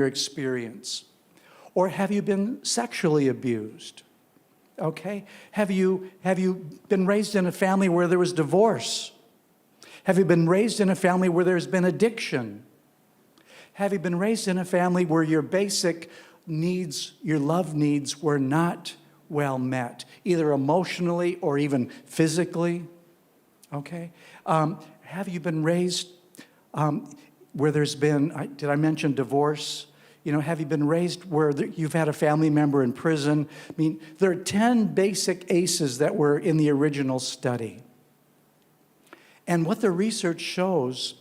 your experience? Or have you been sexually abused? Okay? Have you been raised in a family where there was divorce? Have you been raised in a family where there's been addiction? Have you been raised in a family where your basic needs, your love needs, were not well met, either emotionally or even physically? Okay? Have you been raised where there's been, did I mention divorce? You know, have you been raised where you've had a family member in prison? I mean, there are 10 basic ACEs that were in the original study. And what the research shows,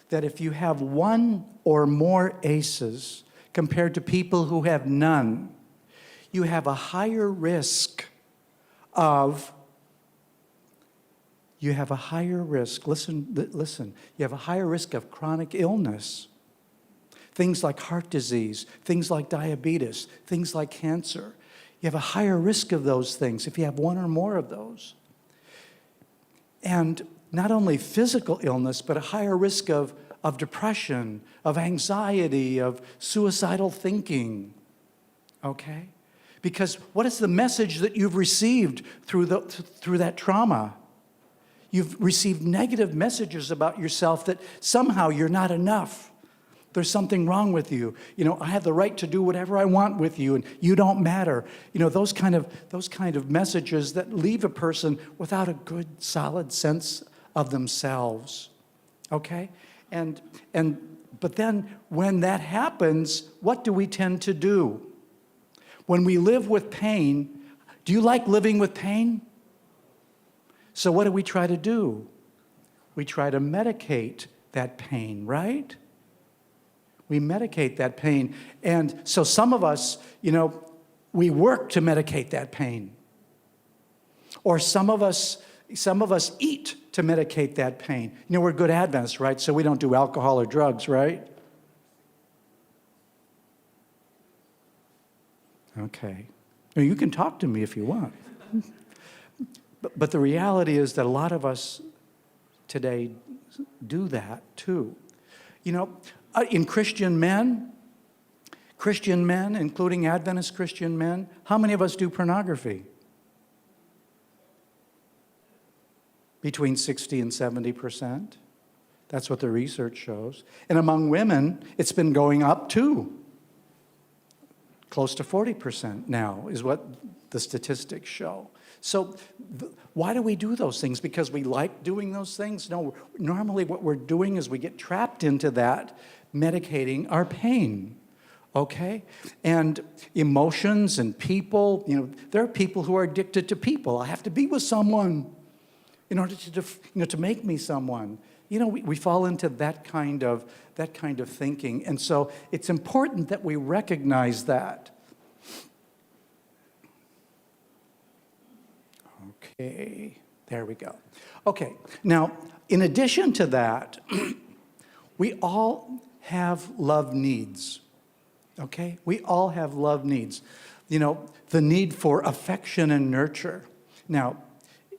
that if you have one or more ACEs compared to people who have none, you have a higher risk of, listen, you have a higher risk of chronic illness. Things like heart disease, things like diabetes, things like cancer. You have a higher risk of those things if you have one or more of those. And not only physical illness, but a higher risk of depression, of anxiety, of suicidal thinking. Okay? Because what is the message that you've received through that trauma? You've received negative messages about yourself that somehow you're not enough. There's something wrong with you. You know, I have the right to do whatever I want with you, and you don't matter. You know, those kind of messages that leave a person without a good, solid sense of themselves. Okay? But then when that happens, what do we tend to do? When we live with pain, do you like living with pain? So what do we try to do? We try to medicate that pain, right? We medicate that pain. And so some of us, you know, we work to medicate that pain. Or some of us eat to medicate that pain. You know, we're good Adventists, right? So we don't do alcohol or drugs, right? Okay. Now, you can talk to me if you want. But the reality is that a lot of us today do that too. You know, in Christian men, including Adventist Christian men, how many of us do pornography? Between 60 and 70%. That's what the research shows. And among women, it's been going up too. Close to 40% now is what the statistics show. So why do we do those things? Because we like doing those things? No, normally what we're doing is we get trapped into that, medicating our pain, okay? And emotions and people, you know, there are people who are addicted to people. I have to be with someone in order to make me someone. You know, we fall into that kind of thinking. And so it's important that we recognize that. Okay, there we go. Okay, now, in addition to that, we all have love needs, okay? We all have love needs. You know, the need for affection and nurture. Now,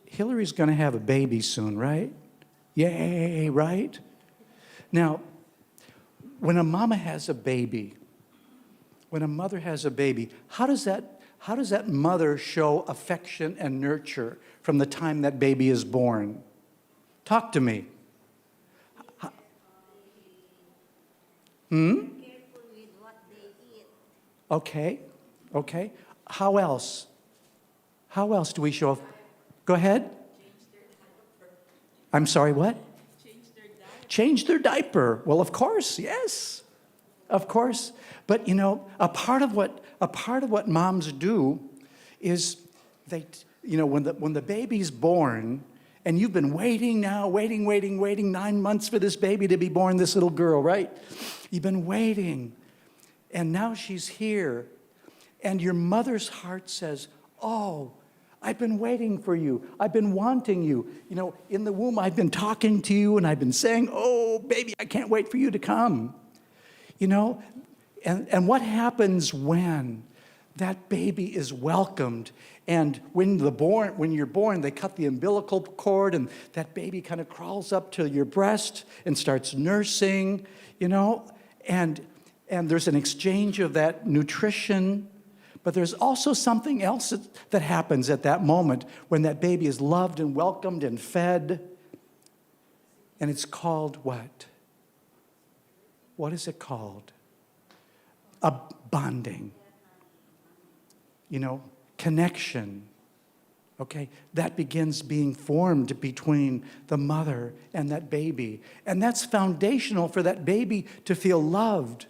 Hillary's going to have a baby soon, right? Yay, right? Now, when a mama has a baby, when a mother has a baby, how does that mother show affection and nurture from the time that baby is born? Talk to me. Careful with what they eat. Okay. How else? How else do we show? Go ahead. I'm sorry, what? Change their diaper. Well, of course, yes. Of course. But you know, a part of what moms do is they, you know, when the baby's born, and you've been waiting 9 months for this baby to be born, this little girl, right? You've been waiting, and now she's here, and your mother's heart says, oh, I've been waiting for you. I've been wanting you. You know, in the womb, I've been talking to you, and I've been saying, oh, baby, I can't wait for you to come. You know, and what happens when that baby is welcomed? And when you're born, they cut the umbilical cord, and that baby kind of crawls up to your breast and starts nursing, you know, and And there's an exchange of that nutrition, but there's also something else that happens at that moment when that baby is loved and welcomed and fed. And it's called what? What is it called? A bonding. Connection. Okay? That begins being formed between the mother and that baby. And that's foundational for that baby to feel loved,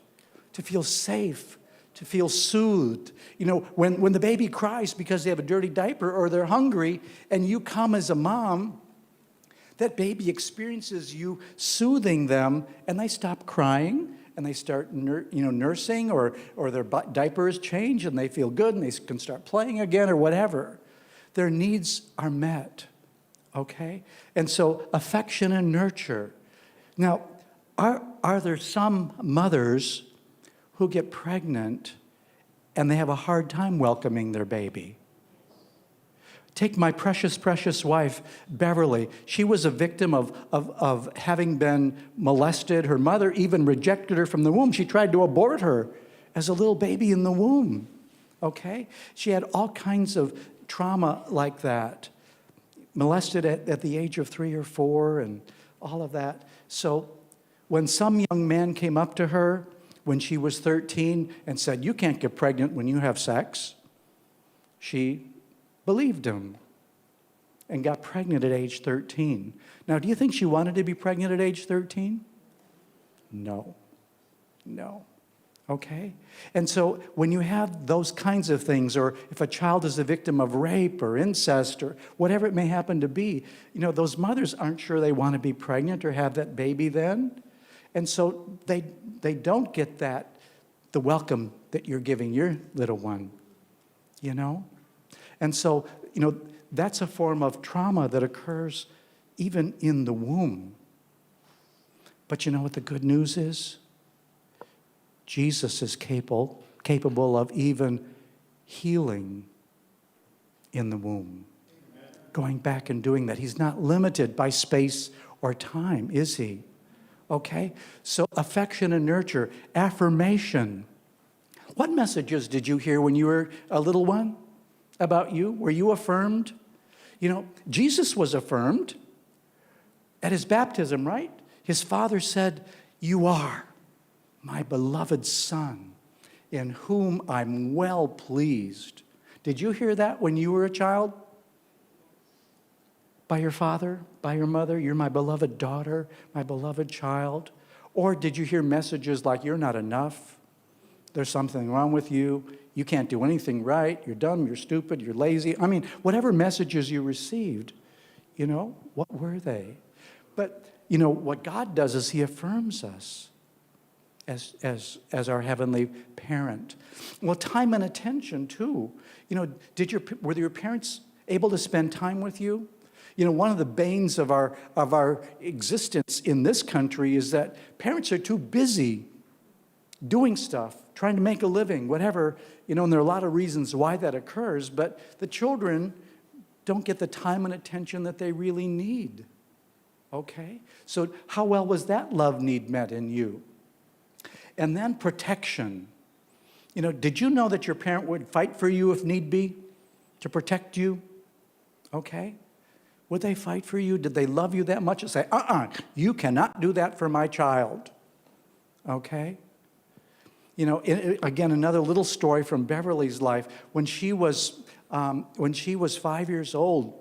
to feel safe, to feel soothed. When the baby cries because they have a dirty diaper or they're hungry and you come as a mom, that baby experiences you soothing them and they stop crying and they start nursing or their diapers change and they feel good and they can start playing again or whatever. Their needs are met, okay? And so affection and nurture. Now, are there some mothers who get pregnant and they have a hard time welcoming their baby? Take my precious, precious wife, Beverly. She was a victim of having been molested. Her mother even rejected her from the womb. She tried to abort her as a little baby in the womb, okay? She had all kinds of trauma like that. Molested at the age of 3 or 4 and all of that. So when some young man came up to her when she was 13 and said, "You can't get pregnant when you have sex," she believed him and got pregnant at age 13. Now, do you think she wanted to be pregnant at age 13? No. Okay? And so when you have those kinds of things, or if a child is a victim of rape or incest or whatever it may happen to be, those mothers aren't sure they want to be pregnant or have that baby then. And so they don't get the welcome that you're giving your little one, And so, that's a form of trauma that occurs even in the womb. But you know what the good news is? Jesus is capable of even healing in the womb. Amen. Going back and doing that. He's not limited by space or time, is he? Okay? So affection and nurture, affirmation. What messages did you hear when you were a little one? About you? Were you affirmed? Jesus was affirmed at his baptism, right? His father said, "You are my beloved son, in whom I'm well pleased." Did you hear that when you were a child? By your father, by your mother, "You're my beloved daughter, my beloved child"? Or did you hear messages like, "You're not enough, there's something wrong with you, you can't do anything right, you're dumb, you're stupid, you're lazy"? I mean, whatever messages you received, what were they? But, what God does is he affirms us as our heavenly parent. Well, time and attention too. Were your parents able to spend time with you? One of the banes of our existence in this country is that parents are too busy doing stuff, trying to make a living, whatever, and there are a lot of reasons why that occurs, but the children don't get the time and attention that they really need. Okay? So how well was that love need met in you? And then protection. Did you know that your parent would fight for you if need be to protect you? Okay? Would they fight for you? Did they love you that much and say, you cannot do that for my child? Okay? Again, another little story from Beverly's life. When she was 5 years old,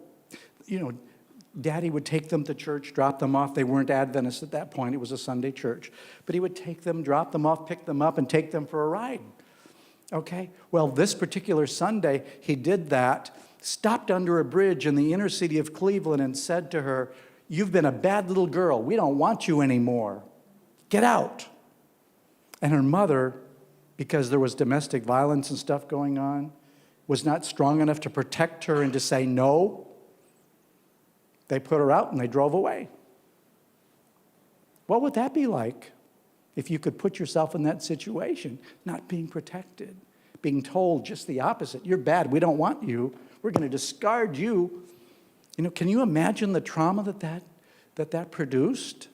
Daddy would take them to church, drop them off. They weren't Adventists at that point. It was a Sunday church. But he would take them, drop them off, pick them up, and take them for a ride. Okay? Well, this particular Sunday, he did that, stopped under a bridge in the inner city of Cleveland and said to her, "You've been a bad little girl. We don't want you anymore. Get out." And her mother, because there was domestic violence and stuff going on, was not strong enough to protect her and to say no. They put her out and they drove away. What would that be like if you could put yourself in that situation, not being protected, being told just the opposite? "You're bad, we don't want you, we're going to discard you." Can you imagine the trauma that produced?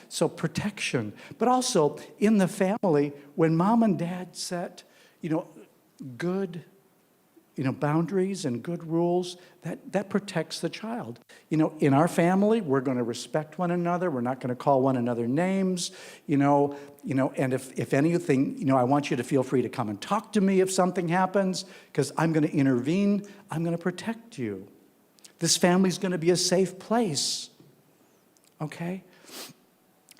So protection. But also in the family, when mom and dad set, good, boundaries and good rules, that protects the child. In our family, we're going to respect one another. We're not going to call one another names, and if anything, I want you to feel free to come and talk to me if something happens, because I'm going to intervene. I'm going to protect you. This family's going to be a safe place. Okay?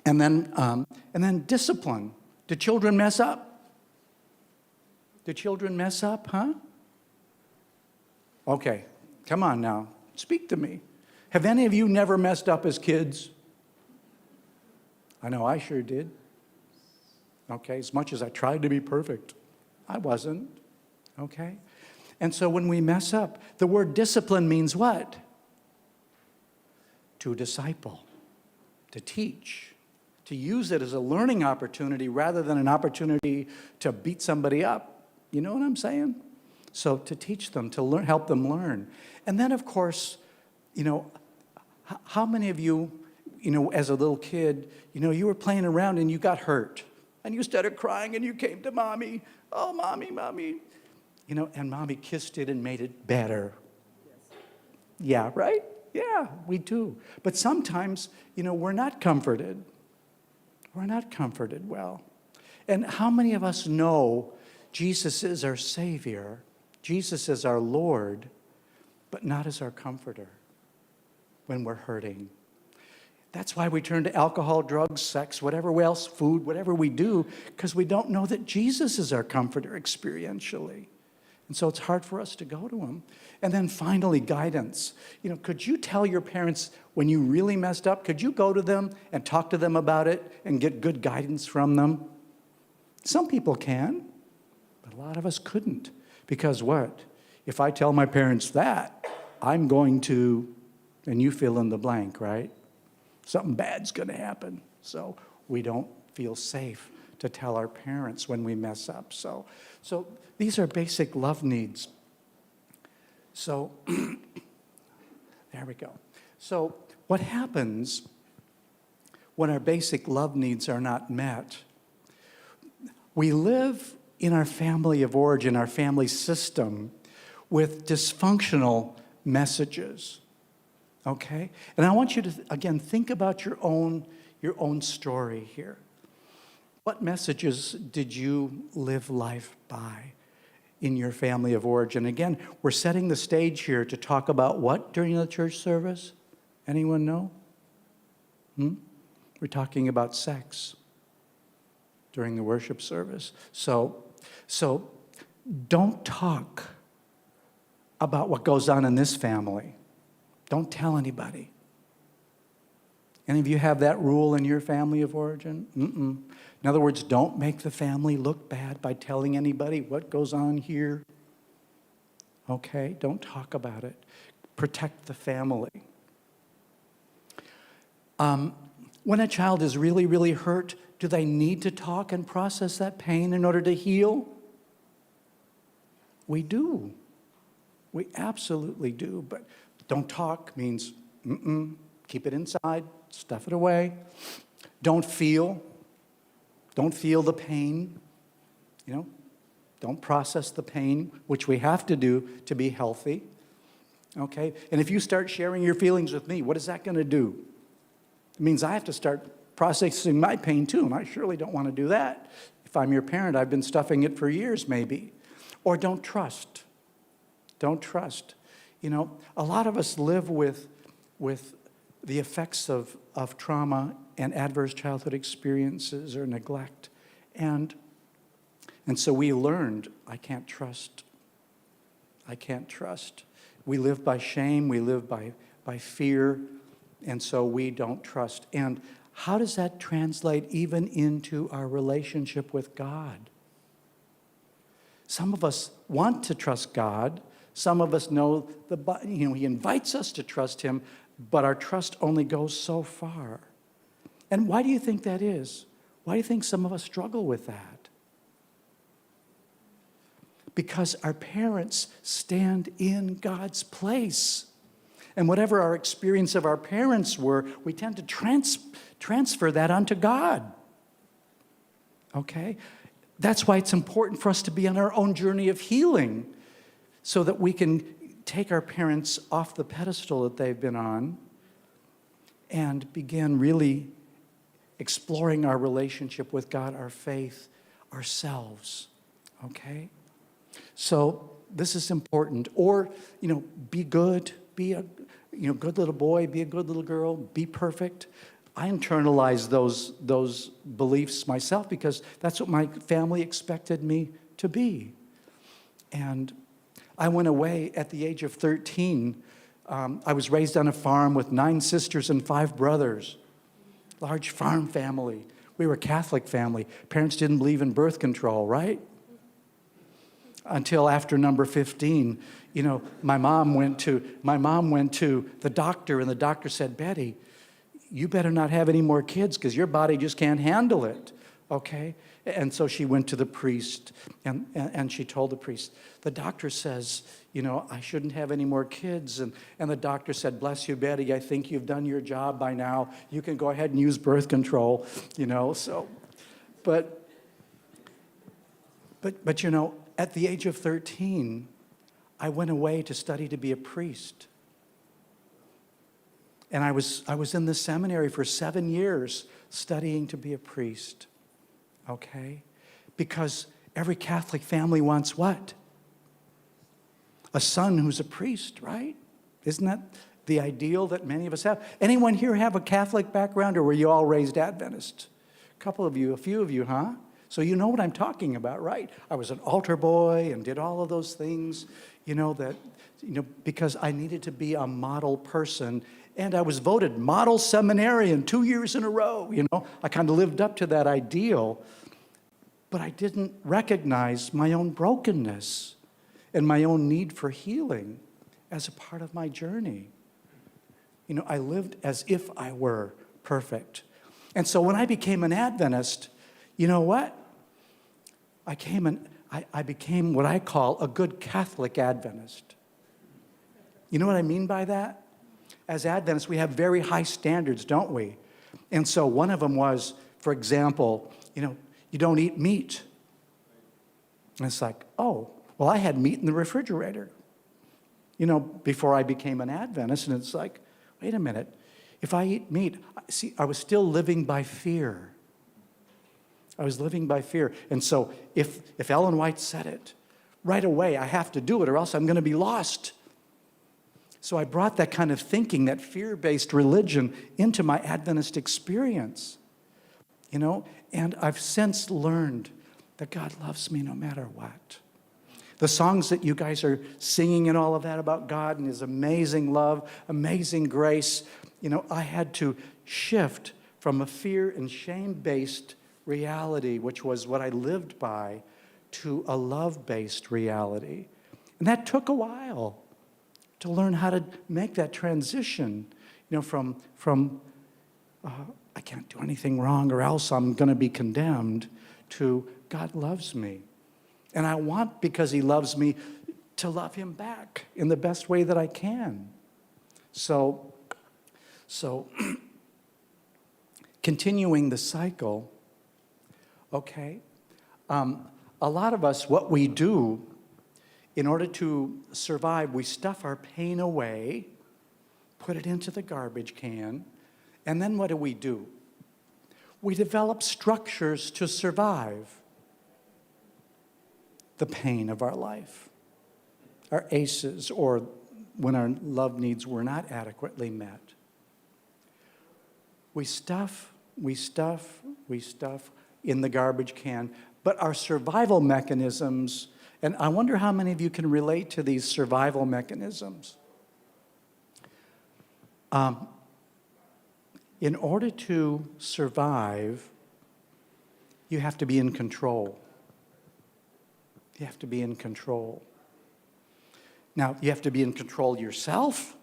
And then discipline. Do children mess up? Do children mess up, huh? Okay, come on now. Speak to me. Have any of you never messed up as kids? I know I sure did. Okay, as much as I tried to be perfect, I wasn't. Okay? And so when we mess up, the word discipline means what? To disciple, to teach, to use it as a learning opportunity rather than an opportunity to beat somebody up. You know what I'm saying? So to teach them, to learn, help them learn. And then, of course, how many of you, as a little kid, you were playing around and you got hurt. And you started crying and you came to mommy. Oh, mommy, mommy. And mommy kissed it and made it better. Yeah, right? Yeah, we do. But sometimes, we're not comforted. We're not comforted well. And how many of us know Jesus is our Savior, Jesus is our Lord, but not as our comforter when we're hurting? That's why we turn to alcohol, drugs, sex, whatever else, food, whatever we do, because we don't know that Jesus is our comforter experientially. And so it's hard for us to go to him. And then finally, guidance. Could you tell your parents when you really messed up? Could you go to them and talk to them about it and get good guidance from them? Some people can, but a lot of us couldn't. Because what? If I tell my parents that, I'm going to, and you fill in the blank, right? Something bad's going to happen. So we don't feel safe to tell our parents when we mess up. So these are basic love needs. So there we go. So what happens when our basic love needs are not met? We live in our family of origin, our family system, with dysfunctional messages. Okay? And I want you to, again, think about your own story here. What messages did you live life by in your family of origin? Again, we're setting the stage here to talk about what during the church service? Anyone know? We're talking about sex during the worship service. So don't talk about what goes on in this family. Don't tell anybody. Any of you have that rule in your family of origin? In other words, don't make the family look bad by telling anybody what goes on here. Okay? Don't talk about it. Protect the family. When a child is really, really hurt, do they need to talk and process that pain in order to heal? We do. We absolutely do. But don't talk means, keep it inside, stuff it away. Don't feel the pain. Don't process the pain, which we have to do to be healthy. Okay? And if you start sharing your feelings with me, what is that going to do? It means I have to start processing my pain too, and I surely don't want to do that. If I'm your parent, I've been stuffing it for years maybe. Or don't trust. Don't trust. A lot of us live with the effects of trauma and adverse childhood experiences or neglect. And so we learned, I can't trust. I can't trust. We live by shame, we live by fear, and so we don't trust. And how does that translate even into our relationship with God? Some of us want to trust God. Some of us know He invites us to trust Him, but our trust only goes so far. And why do you think that is? Why do you think some of us struggle with that? Because our parents stand in God's place. And whatever our experience of our parents were, we tend to transfer that onto God. Okay? That's why it's important for us to be on our own journey of healing, so that we can take our parents off the pedestal that they've been on and begin really exploring our relationship with God, our faith, ourselves. Okay? So this is important. Or, be good, be a good little boy, be a good little girl, be perfect. I internalized those beliefs myself because that's what my family expected me to be. And I went away at the age of 13. I was raised on a farm with 9 sisters and 5 brothers. Large farm family. We were a Catholic family. Parents didn't believe in birth control, right? Until after number 15, my mom went to the doctor, and the doctor said, "Betty, you better not have any more kids because your body just can't handle it." Okay? And so she went to the priest, and she told the priest, "The doctor says, I shouldn't have any more kids." And the doctor said, "Bless you, Betty, I think you've done your job by now. You can go ahead and use birth control." So, but at the age of 13, I went away to study to be a priest. And I was in the seminary for 7 years studying to be a priest. Okay? Because every Catholic family wants what? A son who's a priest, right? Isn't that the ideal that many of us have? Anyone here have a Catholic background, or were you all raised Adventist? A couple of you, a few of you, huh? So you know what I'm talking about, right? I was an altar boy and did all of those things, because I needed to be a model person. And I was voted model seminarian 2 years in a row, I kind of lived up to that ideal. But I didn't recognize my own brokenness and my own need for healing as a part of my journey. I lived as if I were perfect. And so when I became an Adventist, you know what? I became what I call a good Catholic Adventist. You know what I mean by that? As Adventists, we have very high standards, don't we? And so one of them was, for example, you don't eat meat. And it's like, oh, well, I had meat in the refrigerator, before I became an Adventist. And it's like, wait a minute. If I eat meat, see, I was still living by fear. I was living by fear. And so if Ellen White said it, right away, I have to do it or else I'm going to be lost. So I brought that kind of thinking, that fear-based religion, into my Adventist experience, and I've since learned that God loves me no matter what. The songs that you guys are singing and all of that about God and His amazing love, amazing grace, I had to shift from a fear and shame-based reality, which was what I lived by, to a love-based reality. And that took a while to learn how to make that transition, from I can't do anything wrong or else I'm going to be condemned, to God loves me. And I want, because He loves me, to love Him back in the best way that I can. So continuing the cycle, okay, a lot of us, what we do in order to survive, we stuff our pain away, put it into the garbage can, and then what do? We develop structures to survive the pain of our life, our ACEs, or when our love needs were not adequately met. We stuff in the garbage can, but our survival mechanisms, and I wonder how many of you can relate to these survival mechanisms. In order to survive, you have to be in control. You have to be in control. Now, you have to be in control yourself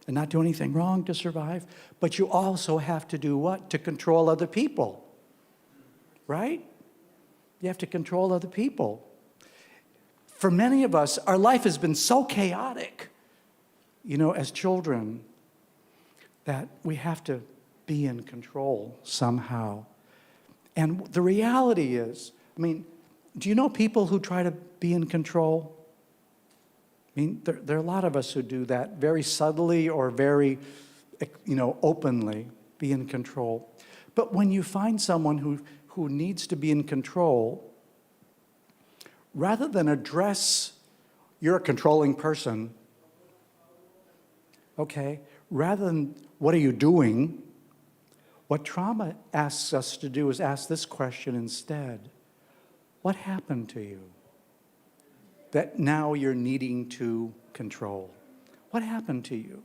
and not do anything wrong to survive, but you also have to do what? To control other people, right? You have to control other people. For many of us, our life has been so chaotic as children, that we have to be in control somehow. And the reality is, do you know people who try to be in control? There are a lot of us who do that very subtly or very, openly, be in control. But when you find someone who needs to be in control, rather than address, you're a controlling person, okay, rather than what are you doing, what trauma asks us to do is ask this question instead. What happened to you that now you're needing to control? What happened to you?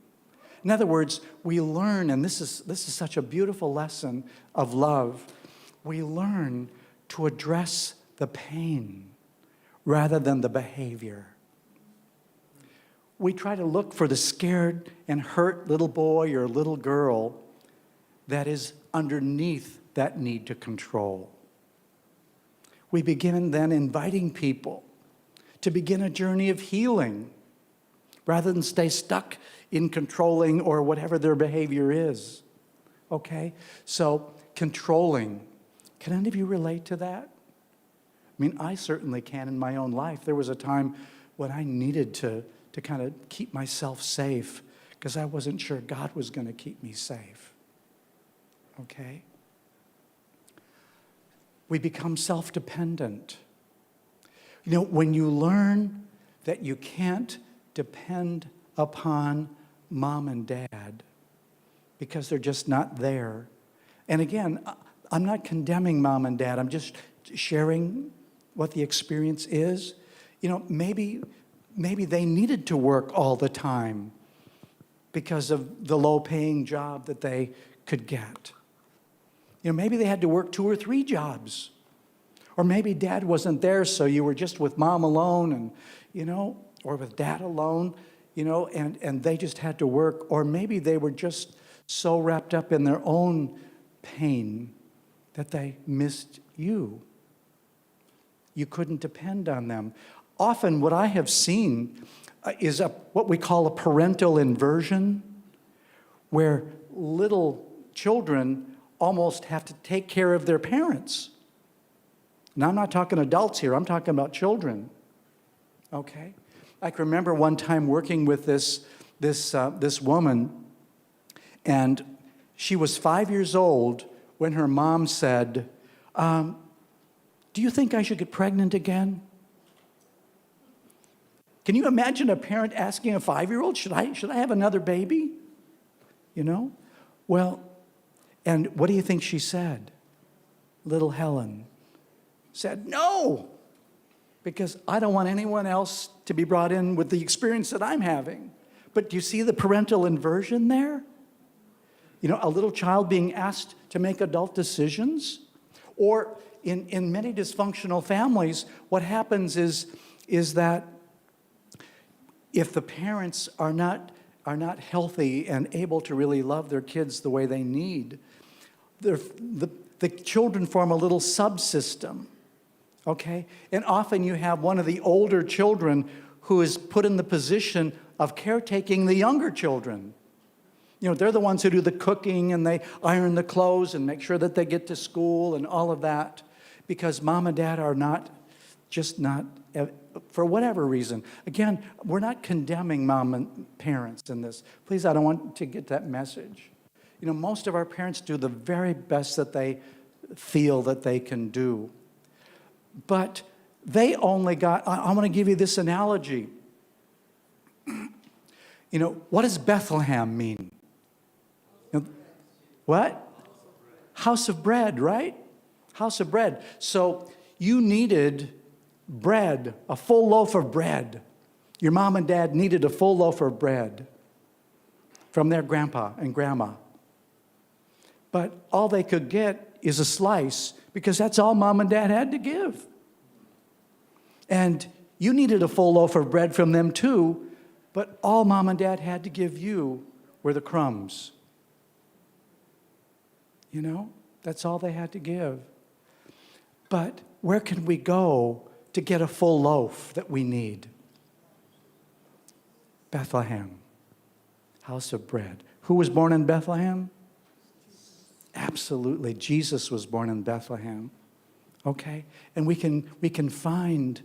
In other words, we learn, and this is such a beautiful lesson of love, we learn to address the pain rather than the behavior. We try to look for the scared and hurt little boy or little girl that is underneath that need to control. We begin then inviting people to begin a journey of healing rather than stay stuck in controlling or whatever their behavior is. Okay? So, controlling. Can any of you relate to that? I certainly can in my own life. There was a time when I needed to kind of keep myself safe because I wasn't sure God was going to keep me safe. Okay? We become self-dependent. When you learn that you can't depend upon mom and dad because they're just not there. And again, I'm not condemning mom and dad. I'm just sharing what the experience is. Maybe they needed to work all the time because of the low-paying job that they could get. Maybe they had to work 2 or 3 jobs. Or maybe dad wasn't there, so you were just with mom alone and, or with dad alone, and they just had to work. Or maybe they were just so wrapped up in their own pain that they missed you. You couldn't depend on them. Often what I have seen is what we call a parental inversion, where little children almost have to take care of their parents. Now, I'm not talking adults here. I'm talking about children. Okay? I can remember one time working with this woman, and she was 5 years old when her mom said, do you think I should get pregnant again? Can you imagine a parent asking a 5-year-old, should I have another baby? Well, and what do you think she said? Little Helen said, no, because I don't want anyone else to be brought in with the experience that I'm having. But do you see the parental inversion there? A little child being asked to make adult decisions. Or in many dysfunctional families, what happens is that if the parents are not healthy and able to really love their kids the way they need, the children form a little subsystem, okay? And often you have one of the older children who is put in the position of caretaking the younger children. They're the ones who do the cooking and they iron the clothes and make sure that they get to school and all of that, because mom and dad are not, for whatever reason. Again, we're not condemning mom and parents in this. Please, I don't want to get that message. Most of our parents do the very best that they feel that they can do. But they only got, I want to give you this analogy. What does Bethlehem mean? What? House of bread, right? House of bread. So you needed bread, a full loaf of bread. Your mom and dad needed a full loaf of bread from their grandpa and grandma. But all they could get is a slice because that's all mom and dad had to give. And you needed a full loaf of bread from them too, but all mom and dad had to give you were the crumbs. That's all they had to give. But where can we go to get a full loaf that we need? Bethlehem. House of bread. Who was born in Bethlehem? Absolutely. Jesus was born in Bethlehem. Okay? And we can find,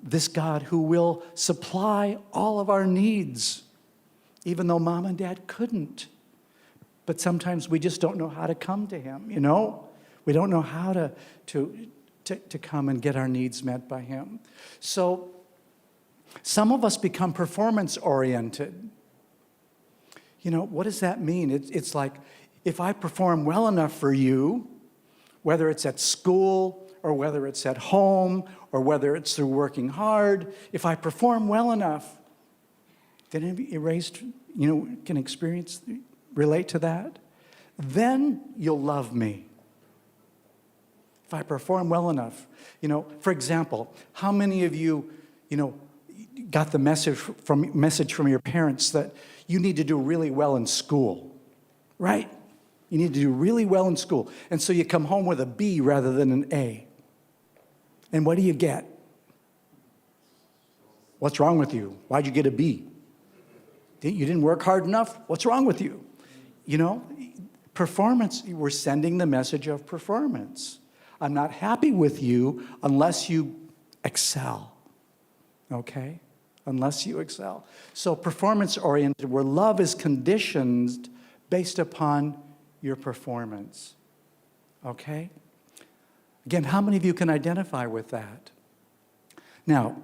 this God who will supply all of our needs, even though mom and dad couldn't. But sometimes we just don't know how to come to him, We don't know how to come and get our needs met by him. So some of us become performance-oriented. What does that mean? It's like, if I perform well enough for you, whether it's at school or whether it's at home or whether it's through working hard, if I perform well enough, then can relate to that? Then you'll love me. If I perform well enough. For example, how many of you, got the message from your parents that you need to do really well in school, right? You need to do really well in school. And so you come home with a B rather than an A. And what do you get? What's wrong with you? Why'd you get a B? You didn't work hard enough? What's wrong with you? Performance, we're sending the message of performance. I'm not happy with you unless you excel. Okay? Unless you excel. So performance-oriented, where love is conditioned based upon your performance. Okay? Again, how many of you can identify with that? Now,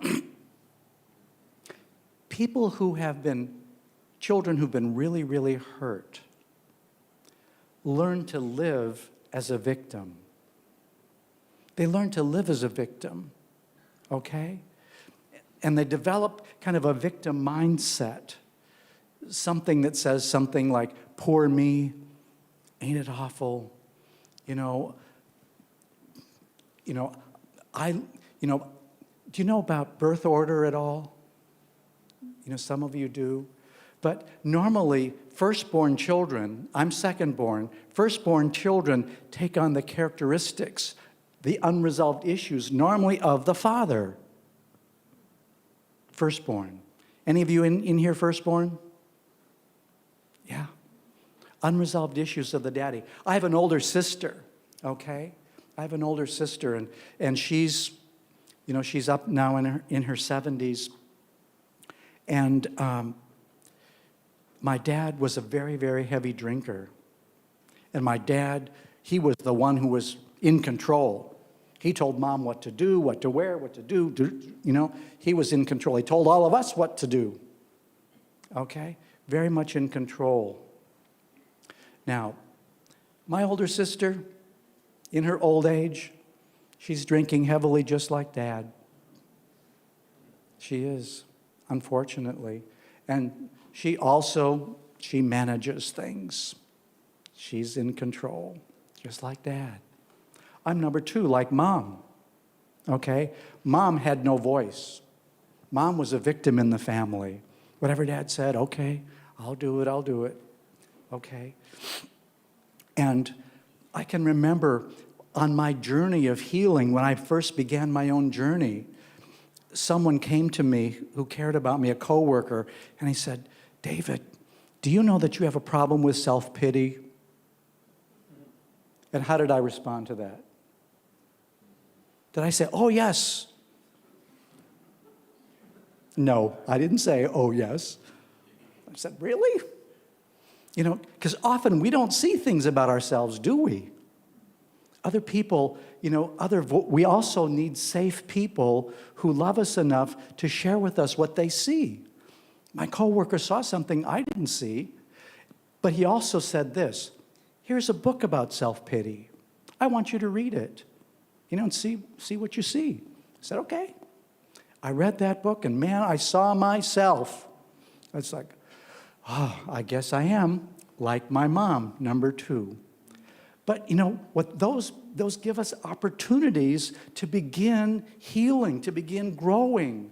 children who've been really, really hurt, learn to live as a victim. They learn to live as a victim, okay? And they develop kind of a victim mindset, something that says something like, poor me, ain't it awful? Do you know about birth order at all? Some of you do. But normally, firstborn children, I'm secondborn, firstborn children take on the characteristics, the unresolved issues, normally of the father. Firstborn. Any of you in here firstborn? Yeah. Unresolved issues of the daddy. I have an older sister, okay? I have an older sister, and she's up now in her 70s. And my dad was a very, very heavy drinker. And my dad, he was the one who was in control. He told mom what to do, what to wear, what to do. He was in control. He told all of us what to do. Okay? Very much in control. Now, my older sister, in her old age, she's drinking heavily just like Dad. She is, unfortunately. And she manages things. She's in control, just like Dad. I'm number 2, like Mom. Okay? Mom had no voice. Mom was a victim in the family. Whatever Dad said, okay, I'll do it. Okay? And I can remember on my journey of healing, when I first began my own journey, someone came to me who cared about me, a coworker, and he said, David, do you know that you have a problem with self-pity? And how did I respond to that? Did I say, oh, yes? No, I didn't say, oh, yes. I said, really? Because often we don't see things about ourselves, do we? Other people, we also need safe people who love us enough to share with us what they see. My coworker saw something I didn't see, but he also said this, here's a book about self-pity. I want you to read it, and see what you see. I said, okay. I read that book, and man, I saw myself. It's like, oh, I guess I am like my mom, number 2. But what those give us opportunities to begin healing, to begin growing.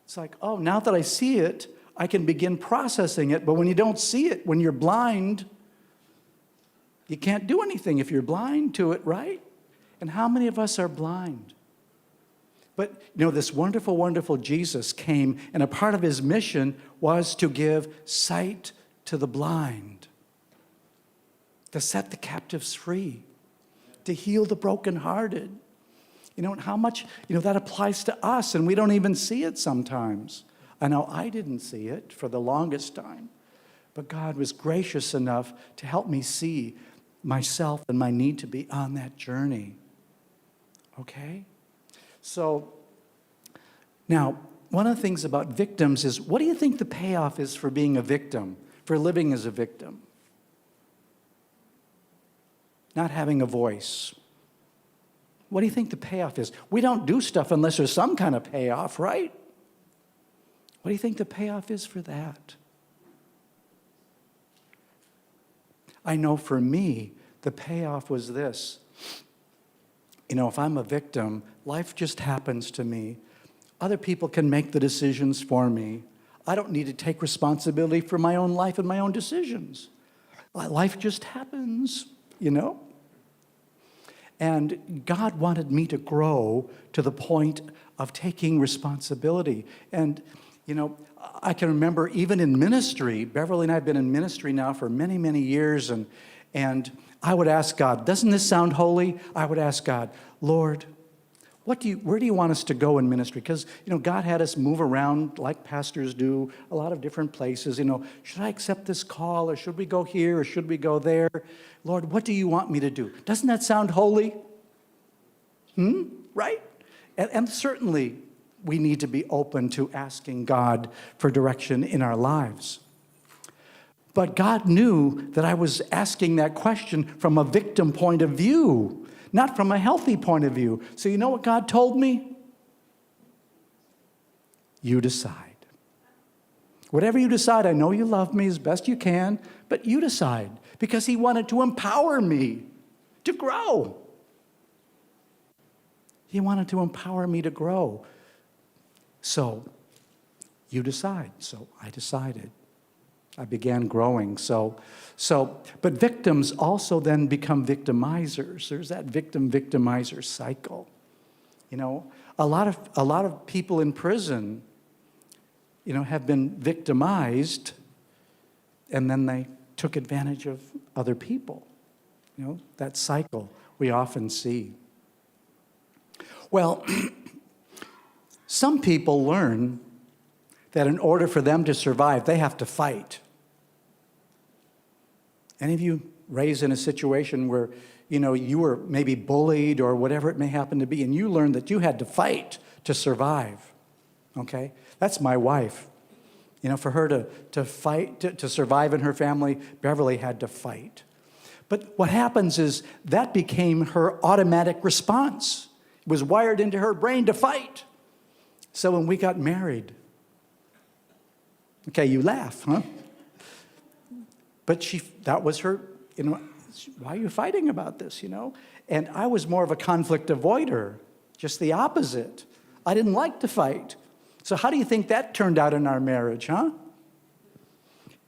It's like, oh, now that I see it, I can begin processing it. But when you don't see it, when you're blind, you can't do anything if you're blind to it, right? And how many of us are blind? But, this wonderful, wonderful Jesus came, and a part of his mission was to give sight to the blind, to set the captives free, to heal the brokenhearted. You know, and how much, that applies to us, and we don't even see it sometimes. I know I didn't see it for the longest time, but God was gracious enough to help me see myself and my need to be on that journey. Okay? So, now, one of the things about victims is, what do you think the payoff is for being a victim, for living as a victim? Not having a voice. What do you think the payoff is? We don't do stuff unless there's some kind of payoff, right? What do you think the payoff is for that? I know for me, the payoff was this. If I'm a victim, life just happens to me. Other people can make the decisions for me. I don't need to take responsibility for my own life and my own decisions. Life just happens, And God wanted me to grow to the point of taking responsibility. And, I can remember even in ministry, Beverly and I have been in ministry now for many, many years, and I would ask God, doesn't this sound holy? I would ask God, Lord, where do you want us to go in ministry? Because, God had us move around like pastors do, a lot of different places. Should I accept this call, or should we go here, or should we go there? Lord, what do you want me to do? Doesn't that sound holy? Right? And certainly, we need to be open to asking God for direction in our lives. But God knew that I was asking that question from a victim point of view, not from a healthy point of view. So you know what God told me? You decide. Whatever you decide, I know you love me as best you can, but you decide. Because He wanted to empower me to grow. He wanted to empower me to grow. So, you decide. So I decided. I began growing. But victims also then become victimizers. There's that victimizer cycle. A lot of people in prison, have been victimized, and then they took advantage of other people. That cycle we often see. Well, some people learn that in order for them to survive, they have to fight. Any of you raised in a situation where, you were maybe bullied or whatever it may happen to be, and you learned that you had to fight to survive, okay? That's my wife. For her to fight, to survive in her family, Beverly had to fight. But what happens is that became her automatic response. It was wired into her brain to fight. So when we got married, okay, you laugh, huh? But that was her, why are you fighting about this, And I was more of a conflict avoider, just the opposite. I didn't like to fight. So how do you think that turned out in our marriage, huh?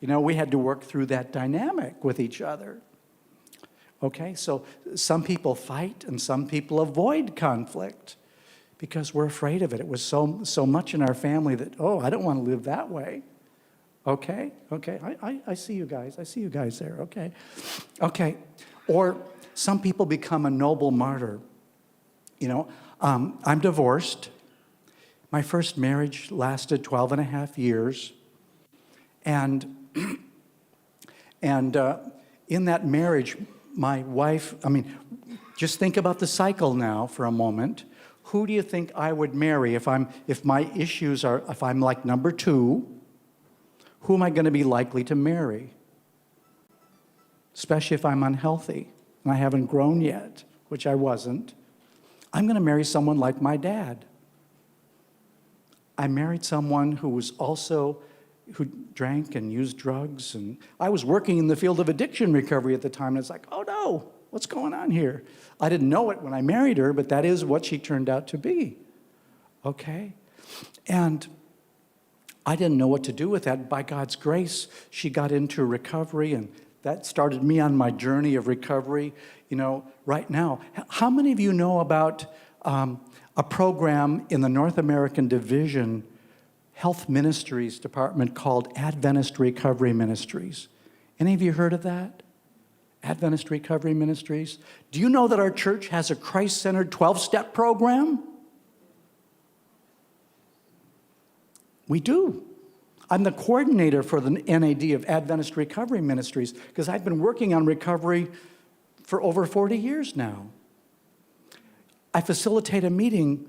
We had to work through that dynamic with each other. Okay, so some people fight and some people avoid conflict because we're afraid of it. It was so much in our family that, I don't want to live that way. Okay, I see you guys. I see you guys there, okay. Or some people become a noble martyr. I'm divorced. My first marriage lasted 12 and a half years. And in that marriage, my wife, just think about the cycle now for a moment. Who do you think I would marry if my issues are, if I'm like number 2, who am I going to be likely to marry? Especially if I'm unhealthy and I haven't grown yet, which I wasn't. I'm going to marry someone like my dad. I married someone who drank and used drugs, and I was working in the field of addiction recovery at the time, and it's like, oh no, what's going on here? I didn't know it when I married her, but that is what she turned out to be, okay? And I didn't know what to do with that. By God's grace, she got into recovery, and that started me on my journey of recovery, right now. How many of you know about a program in the North American division health ministries department called Adventist Recovery Ministries. Any of you heard of that? Adventist Recovery Ministries? Do you know that our church has a Christ-centered 12-step program? We do. I'm the coordinator for the NAD of Adventist Recovery Ministries because I've been working on recovery for over 40 years now. I facilitate a meeting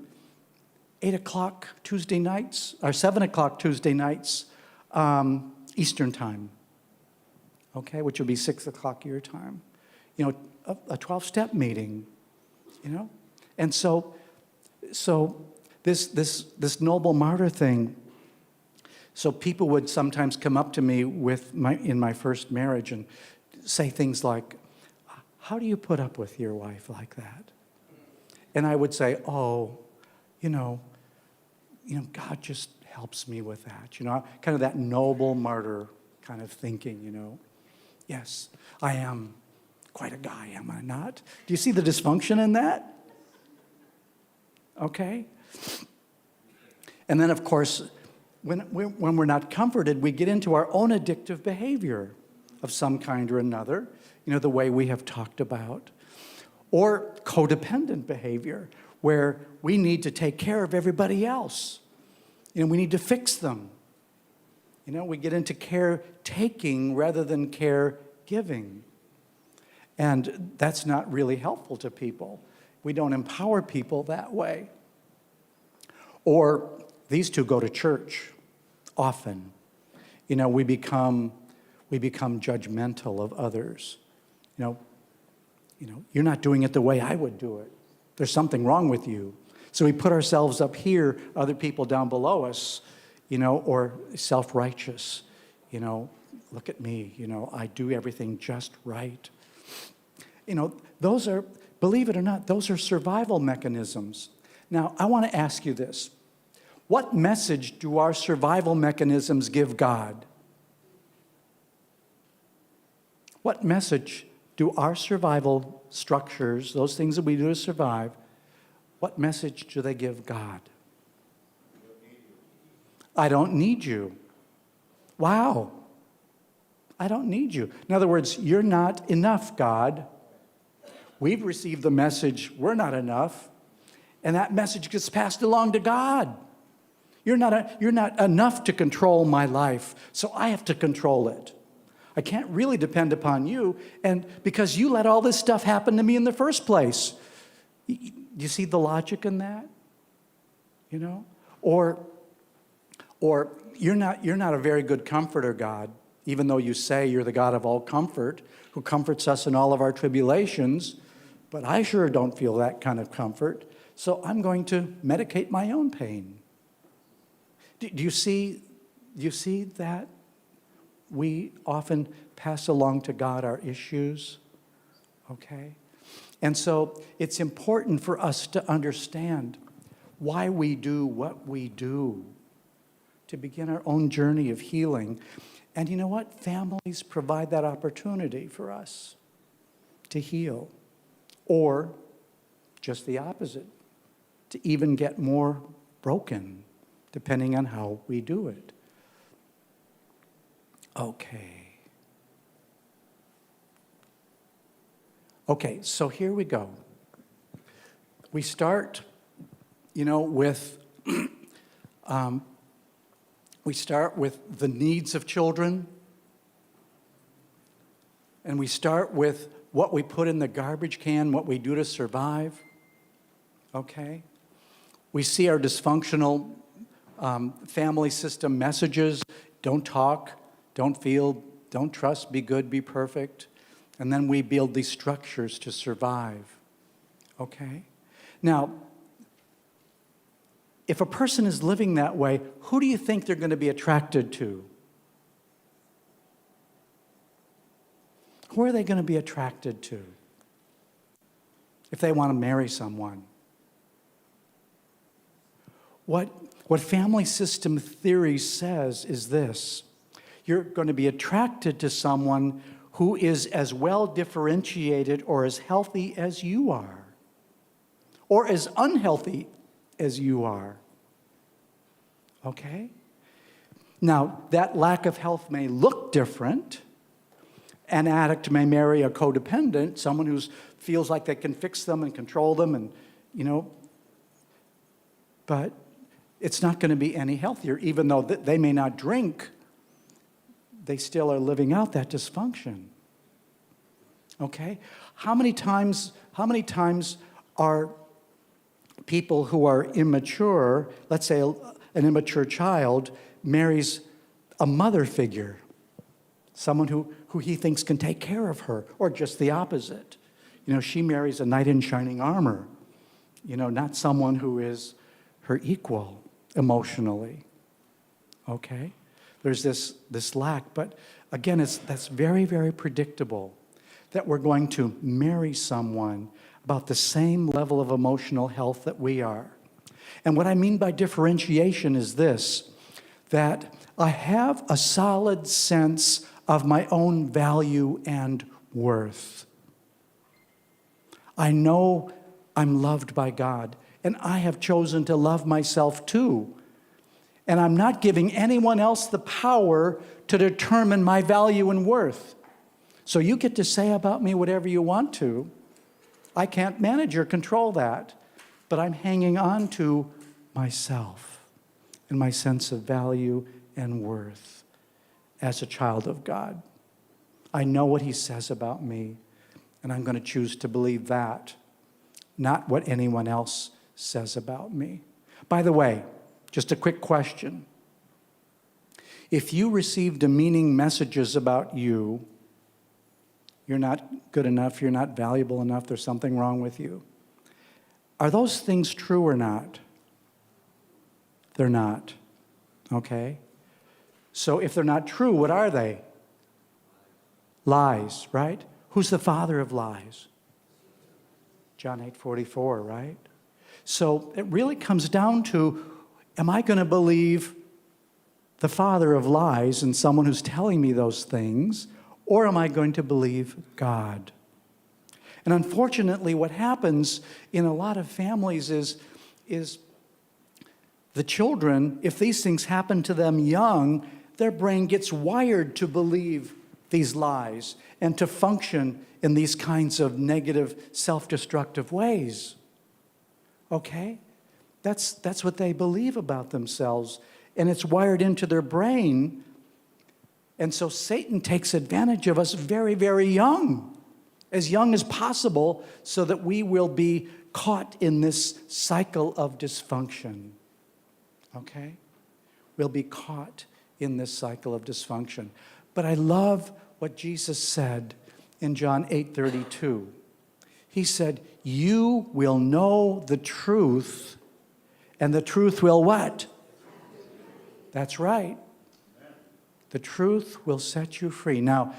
8 o'clock Tuesday nights, or 7 o'clock Tuesday nights, Eastern time, okay, which would be 6 o'clock your time. You know, a 12-step meeting, you know? And so this noble martyr thing, so people would sometimes come up to me in my first marriage and say things like, how do you put up with your wife like that? And I would say, oh, you know, God just helps me with that. You know, kind of that noble martyr kind of thinking, you know. Yes, I am quite a guy, am I not? Do you see the dysfunction in that? Okay. And then, of course, when we're not comforted, we get into our own addictive behavior of some kind or another, you know, the way we have talked about. Or codependent behavior, where we need to take care of everybody else. You know, we need to fix them. You know, we get into caretaking rather than caregiving. And that's not really helpful to people. We don't empower people that way. Or these two go to church often. You know, we become judgmental of others. You know, you're not doing it the way I would do it. There's something wrong with you. So we put ourselves up here, other people down below us, you know, or self-righteous. You know, look at me, you know, I do everything just right. You know, those are, believe it or not, those are survival mechanisms. Now, I want to ask you this. What message do our survival mechanisms give God? What message do our survival structures, those things that we do to survive, what message do they give God? I don't need you. Wow. I don't need you. In other words, you're not enough, God. We've received the message, we're not enough, and that message gets passed along to God. You're not enough to control my life, so I have to control it. I can't really depend upon you, and because you let all this stuff happen to me in the first place. You see the logic in that? You know? Or you're not a very good comforter, God, even though you say you're the God of all comfort, who comforts us in all of our tribulations, but I sure don't feel that kind of comfort, so I'm going to medicate my own pain. Do you see that? We often pass along to God our issues, okay? And so it's important for us to understand why we do what we do, to begin our own journey of healing. And you know what? Families provide that opportunity for us to heal, or just the opposite, to even get more broken, depending on how we do it. Okay, so here we go. We start, you know, with we start with the needs of children, and we start with what we put in the garbage can, what we do to survive. Okay? We see our dysfunctional family system messages: don't talk, don't feel, don't trust, be good, be perfect. And then we build these structures to survive. Okay? Now, if a person is living that way, who do you think they're going to be attracted to? Who are they going to be attracted to if they want to marry someone? What family system theory says is this: you're going to be attracted to someone who is as well differentiated or as healthy as you are, or as unhealthy as you are. Okay? Now, that lack of health may look different. An addict may marry a codependent, someone who feels like they can fix them and control them and, but it's not going to be any healthier. Even though they may not drink, they still are living out that dysfunction. Okay? How many times are people who are immature, let's say an immature child, marries a mother figure, someone who he thinks can take care of her, or just the opposite. She marries a knight in shining armor, not someone who is her equal emotionally. Okay? There's this lack, but again, that's very, very predictable that we're going to marry someone about the same level of emotional health that we are. And what I mean by differentiation is this, that I have a solid sense of my own value and worth. I know I'm loved by God, and I have chosen to love myself too. And I'm not giving anyone else the power to determine my value and worth. So you get to say about me whatever you want to. I can't manage or control that, but I'm hanging on to myself and my sense of value and worth as a child of God. I know what He says about me, and I'm going to choose to believe that, not what anyone else says about me. By the way, just a quick question. If you received demeaning messages about you, you're not good enough, you're not valuable enough, there's something wrong with you, are those things true or not? They're not. Okay? So if they're not true, what are they? Lies, right? Who's the father of lies? John 8:44, right? So it really comes down to, am I going to believe the father of lies and someone who's telling me those things, or am I going to believe God? And unfortunately, what happens in a lot of families is the children, if these things happen to them young, their brain gets wired to believe these lies and to function in these kinds of negative, self-destructive ways. Okay? That's what they believe about themselves, and it's wired into their brain. And so Satan takes advantage of us very, very young as possible, so that we will be caught in this cycle of dysfunction. Okay? We'll be caught in this cycle of dysfunction. But I love what Jesus said in John 8:32. He said, "You will know the truth, and the truth will" what? That's right. The truth will set you free. Now,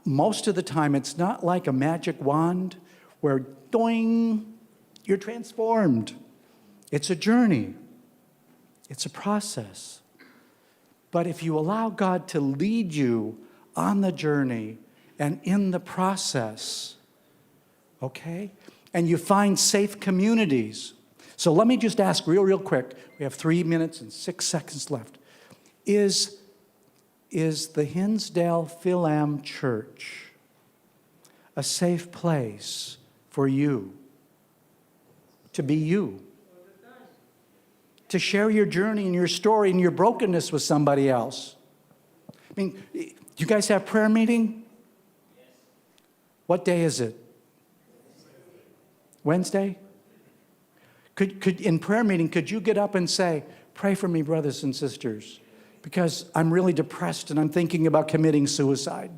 most of the time, it's not like a magic wand where, doing, you're transformed. It's a journey. It's a process. But if you allow God to lead you on the journey and in the process, okay, and you find safe communities. So let me just ask real quick. We have 3 minutes and 6 seconds left. Is the Hinsdale Fil-Am Church a safe place for you to be you? To share your journey and your story and your brokenness with somebody else? I mean, do you guys have prayer meeting? Yes. What day is it? Wednesday? Could in prayer meeting, could you get up and say, "Pray for me, brothers and sisters, because I'm really depressed and I'm thinking about committing suicide"?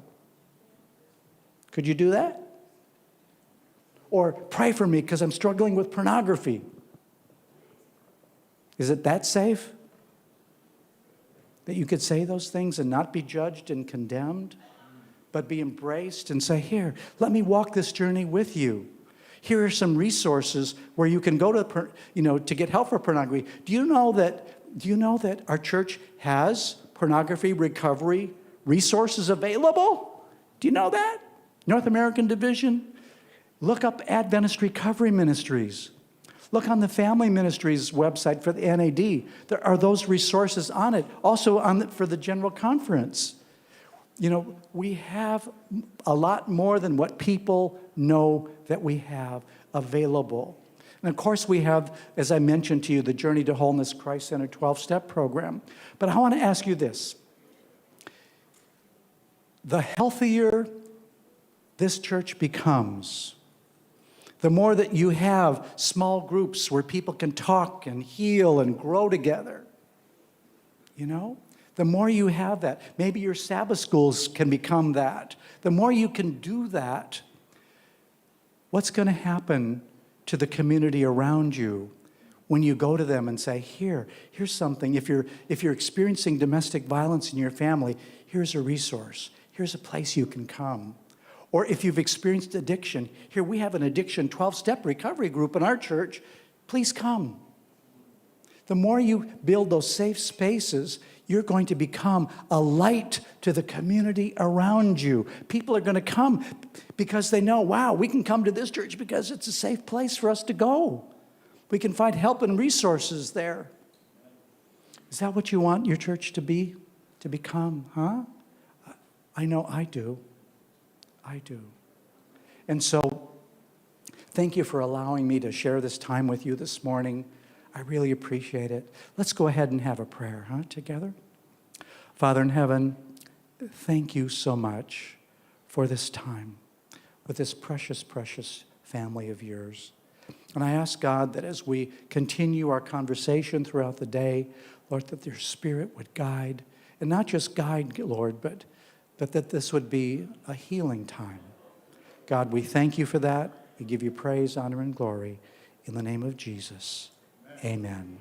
Could you do that? Or, "Pray for me because I'm struggling with pornography"? Is it that safe that you could say those things and not be judged and condemned, but be embraced and say, "Here, let me walk this journey with you. Here are some resources where you can go to get help for pornography"? Do you know that our church has pornography recovery resources available? Do you know that? North American Division? Look up Adventist Recovery Ministries. Look on the Family Ministries website for the NAD. There are those resources on it. Also for the General Conference. You know, we have a lot more than what people know that we have available. And of course, we have, as I mentioned to you, the Journey to Wholeness Christ Center 12-step program. But I want to ask you this. The healthier this church becomes, the more that you have small groups where people can talk and heal and grow together, you know, the more you have that. Maybe your Sabbath schools can become that. The more you can do that, what's going to happen to the community around you when you go to them and say, here's something. If you're experiencing domestic violence in your family, here's a resource. Here's a place you can come. Or if you've experienced addiction, here we have an addiction 12-step recovery group in our church. Please come. The more you build those safe spaces, you're going to become a light to the community around you. People are going to come because they know, wow, we can come to this church because it's a safe place for us to go. We can find help and resources there. Is that what you want your church to be, to become, huh? I know I do. I do. And so, thank you for allowing me to share this time with you this morning. I really appreciate it. Let's go ahead and have a prayer, together. Father in heaven, thank you so much for this time with this precious, precious family of yours. And I ask God that as we continue our conversation throughout the day, Lord, that your Spirit would guide, and not just guide, Lord, but that this would be a healing time. God, we thank you for that. We give you praise, honor, and glory in the name of Jesus. Amen.